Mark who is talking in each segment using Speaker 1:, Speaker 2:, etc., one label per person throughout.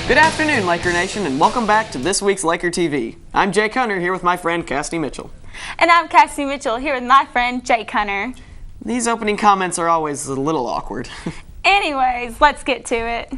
Speaker 1: Good afternoon, Laker Nation, and welcome back to this week's Laker TV. I'm Jake Hunter here with my friend Cassidy Mitchell.
Speaker 2: And I'm Cassidy Mitchell here with my friend Jake Hunter.
Speaker 1: These opening comments are always a little awkward.
Speaker 2: Anyways, let's get to it.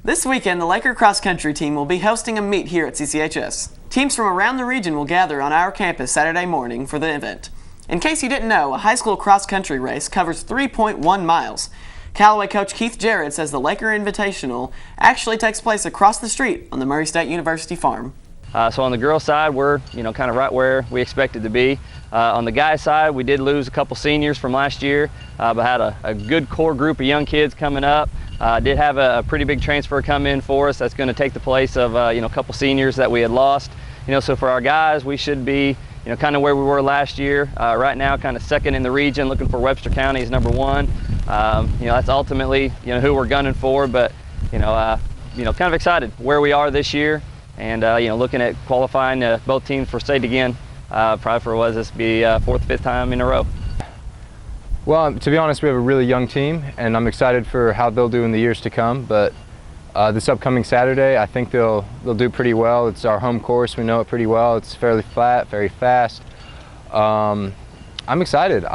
Speaker 1: This weekend, the Laker Cross Country team will be hosting a meet here at CCHS. Teams from around the region will gather on our campus Saturday morning for the event. In case you didn't know, a high school cross-country race covers 3.1 miles. Calloway coach Keith Jarrett says the Laker Invitational actually takes place across the street on the Murray State University farm.
Speaker 3: So on the girls' side, we're kind of right where we expected to be. On the guys' side, we did lose a couple seniors from last year, but had a good core group of young kids coming up. Did have a pretty big transfer come in for us that's going to take the place of a couple seniors that we had lost. So for our guys, we should be kind of where we were last year. Right now, kind of second in the region, looking for Webster County as number one. That's ultimately who we're gunning for, but kind of excited where we are this year, and looking at qualifying both teams for state again. Probably for this be fourth, fifth time in a row.
Speaker 4: Well, to be honest, we have a really young team, and I'm excited for how they'll do in the years to come. But this upcoming Saturday, I think they'll do pretty well. It's our home course; we know it pretty well. It's fairly flat, very fast. I'm excited.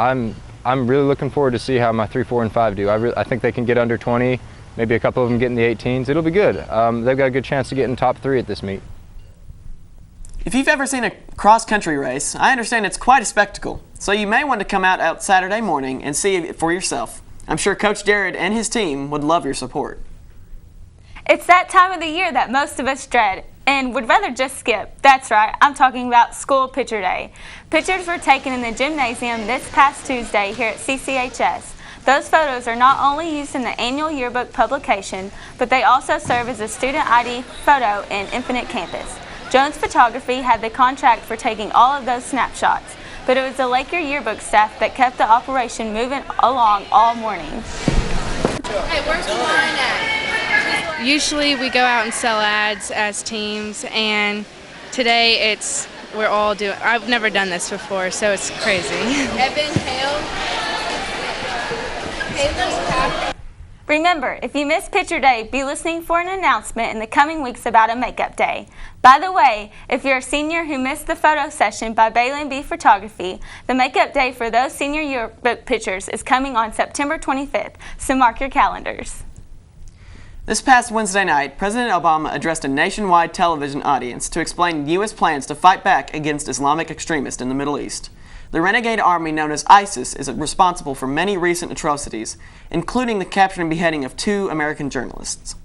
Speaker 4: I'm really looking forward to see how my 3, 4, and 5 do. I think they can get under 20, maybe a couple of them get in the 18s. It'll be good. They've got a good chance to get in top 3 at this meet.
Speaker 1: If you've ever seen a cross-country race, I understand it's quite a spectacle, so you may want to come out Saturday morning and see it for yourself. I'm sure Coach Jared and his team would love your support.
Speaker 2: It's that time of the year that most of us dread and would rather just skip. That's right, I'm talking about School Picture Day. Pictures were taken in the gymnasium this past Tuesday here at CCHS. Those photos are not only used in the annual yearbook publication, but they also serve as a student ID photo in Infinite Campus. Jones Photography had the contract for taking all of those snapshots, but it was the Laker yearbook staff that kept the operation moving along all morning.
Speaker 5: Hey, where's the line at? Usually we go out and sell ads as teams, and today we're all doing. I've never done this before, so it's crazy. Evan, Hale.
Speaker 2: Remember, if you missed Picture Day, be listening for an announcement in the coming weeks about a makeup day. By the way, if you're a senior who missed the photo session by Bailey & B Photography, the makeup day for those senior yearbook pictures is coming on September 25th, so mark your calendars.
Speaker 1: This past Wednesday night, President Obama addressed a nationwide television audience to explain U.S. plans to fight back against Islamic extremists in the Middle East. The renegade army known as ISIS is responsible for many recent atrocities, including the capture and beheading of 2 American journalists.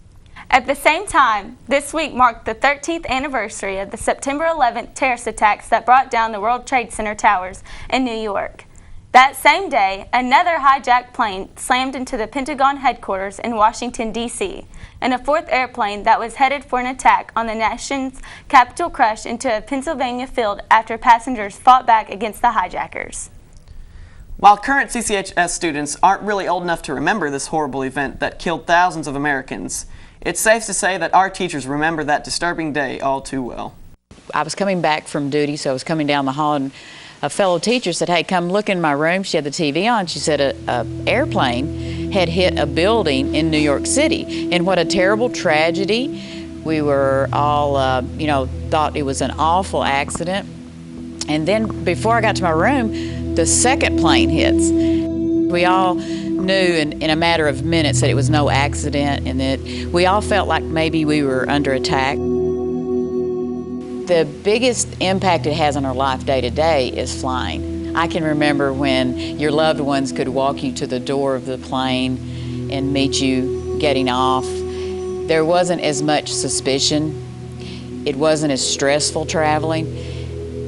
Speaker 2: At the same time, this week marked the 13th anniversary of the September 11th terrorist attacks that brought down the World Trade Center towers in New York. That same day, another hijacked plane slammed into the Pentagon headquarters in Washington, D.C., and a 4th airplane that was headed for an attack on the nation's capital crashed into a Pennsylvania field after passengers fought back against the hijackers.
Speaker 1: While current CCHS students aren't really old enough to remember this horrible event that killed thousands of Americans, it's safe to say that our teachers remember that disturbing day all too well.
Speaker 6: I was coming back from duty, so I was coming down the hall, and a fellow teacher said, "Hey, come look in my room." She had the TV on. She said an airplane had hit a building in New York City, and what a terrible tragedy. We were all, thought it was an awful accident. And then before I got to my room, the second plane hits. We all knew in a matter of minutes that it was no accident, and that we all felt like maybe we were under attack. The biggest impact it has on our life day to day is flying. I can remember when your loved ones could walk you to the door of the plane and meet you getting off. There wasn't as much suspicion. It wasn't as stressful traveling.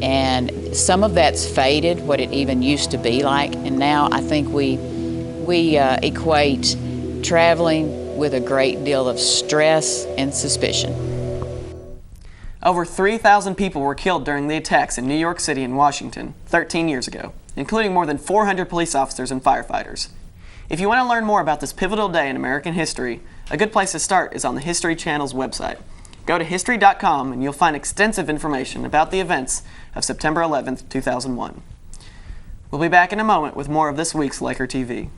Speaker 6: And some of that's faded, what it even used to be like. And now I think we equate traveling with a great deal of stress and suspicion.
Speaker 1: Over 3,000 people were killed during the attacks in New York City and Washington 13 years ago, including more than 400 police officers and firefighters. If you want to learn more about this pivotal day in American history, a good place to start is on the History Channel's website. Go to history.com and you'll find extensive information about the events of September 11th, 2001. We'll be back in a moment with more of this week's Laker TV.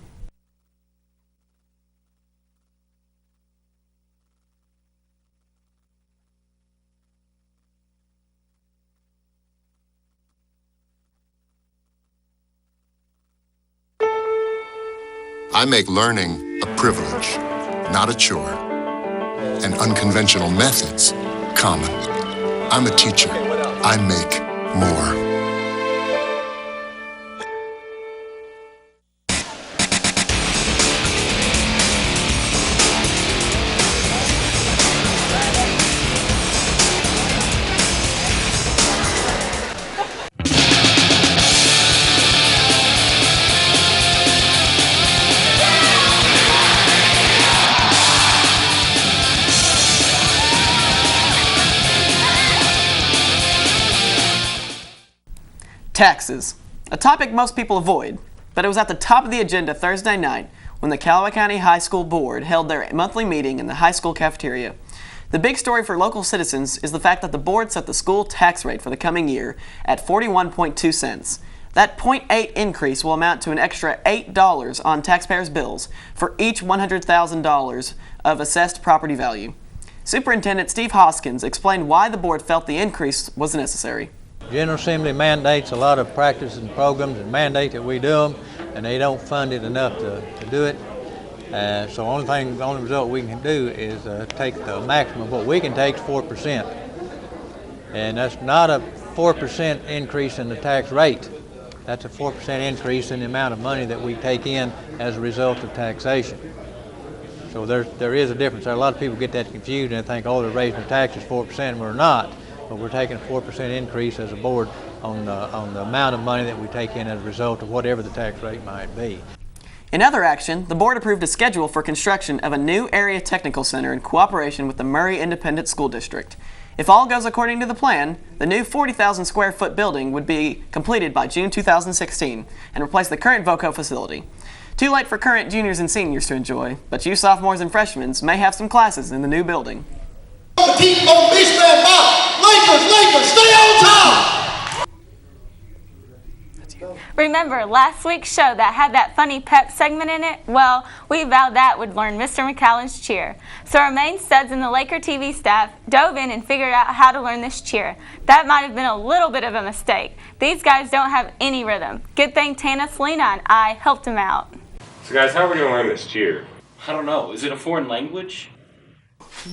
Speaker 7: I make learning a privilege, not a chore, and unconventional methods common. I'm a teacher. I make more.
Speaker 1: Taxes, a topic most people avoid, but it was at the top of the agenda Thursday night when the Calloway County High School Board held their monthly meeting in the high school cafeteria. The big story for local citizens is the fact that the board set the school tax rate for the coming year at 41.2 cents. That 0.8 increase will amount to an extra $8 on taxpayers' bills for each $100,000 of assessed property value. Superintendent Steve Hoskins explained why the board felt the increase was necessary.
Speaker 8: General Assembly mandates a lot of practice and programs and mandate that we do them, and they don't fund it enough to do it. So the only result we can do is take the maximum of what we can take is 4%. And that's not a 4% increase in the tax rate. That's a 4% increase in the amount of money that we take in as a result of taxation. So there is a difference. A lot of people get that confused and think, oh, they're raising the taxes 4%, and we're not. But we're taking a 4% increase as a board on the amount of money that we take in as a result of whatever the tax rate might be.
Speaker 1: In other action, the board approved a schedule for construction of a new area technical center in cooperation with the Murray Independent School District. If all goes according to the plan, the new 40,000 square foot building would be completed by June 2016 and replace the current VOCO facility. Too late for current juniors and seniors to enjoy, but you sophomores and freshmen may have some classes in the new building.
Speaker 9: Lakers, stay on top!
Speaker 2: Remember last week's show that had that funny pep segment in it? Well, we vowed that would learn Mr. McCallon's cheer. So our main studs in the LakerTV staff dove in and figured out how to learn this cheer. That might have been a little bit of a mistake. These guys don't have any rhythm. Good thing Tana, Selena, and I helped them out.
Speaker 10: So guys, how are we going to learn this cheer?
Speaker 11: I don't know. Is it a foreign language?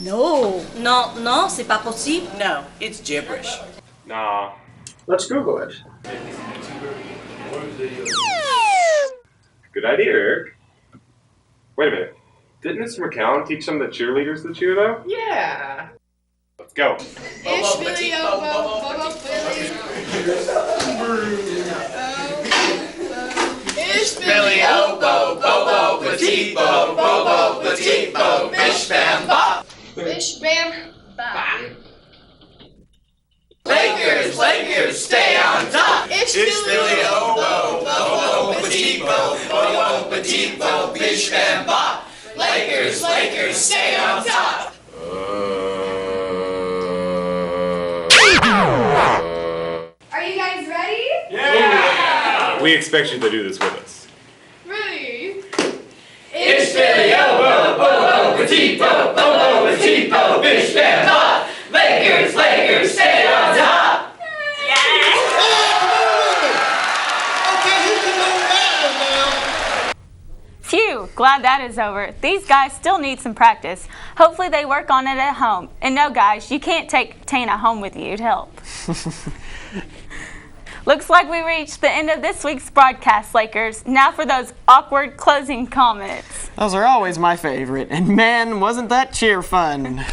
Speaker 12: No, c'est pas possible.
Speaker 13: No, it's gibberish.
Speaker 10: Nah.
Speaker 9: Let's Google it.
Speaker 10: Good idea, Eric. Wait a minute. Didn't Mr. McCallon teach some of the cheerleaders to cheer, though?
Speaker 9: Yeah.
Speaker 10: Let's go.
Speaker 9: Ish, Billy, Bobo, Billy. Ish, Billy, Bobo, Petite, Bobo, Petite, Bish, Bam, Bop. Bish, Bam, Bop.
Speaker 13: Lakers, stay on top.
Speaker 9: Ish, Billy, Bobo, Petite, Bobo, Petite, Bish, Bam, Bop. Lakers, stay on top.
Speaker 14: Are you guys ready?
Speaker 10: Yeah! We expect you to do this with us.
Speaker 14: Ready?
Speaker 13: Ish, Billy, Bobo, Petite, Bobo, Petite, Bish, Bam, Bop. Lakers, stay on top.
Speaker 2: Phew, glad that is over. These guys still need some practice. Hopefully they work on it at home. And no, guys, you can't take Tana home with you to help. Looks like we reached the end of this week's broadcast, Lakers. Now for those awkward closing comments.
Speaker 1: Those are always my favorite, and man, wasn't that cheer fun.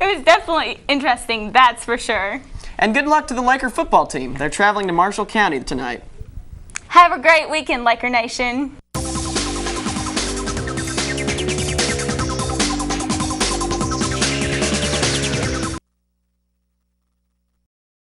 Speaker 2: It was definitely interesting, that's for sure.
Speaker 1: And good luck to the Laker football team. They're traveling to Marshall County tonight.
Speaker 2: Have a great weekend, Laker Nation.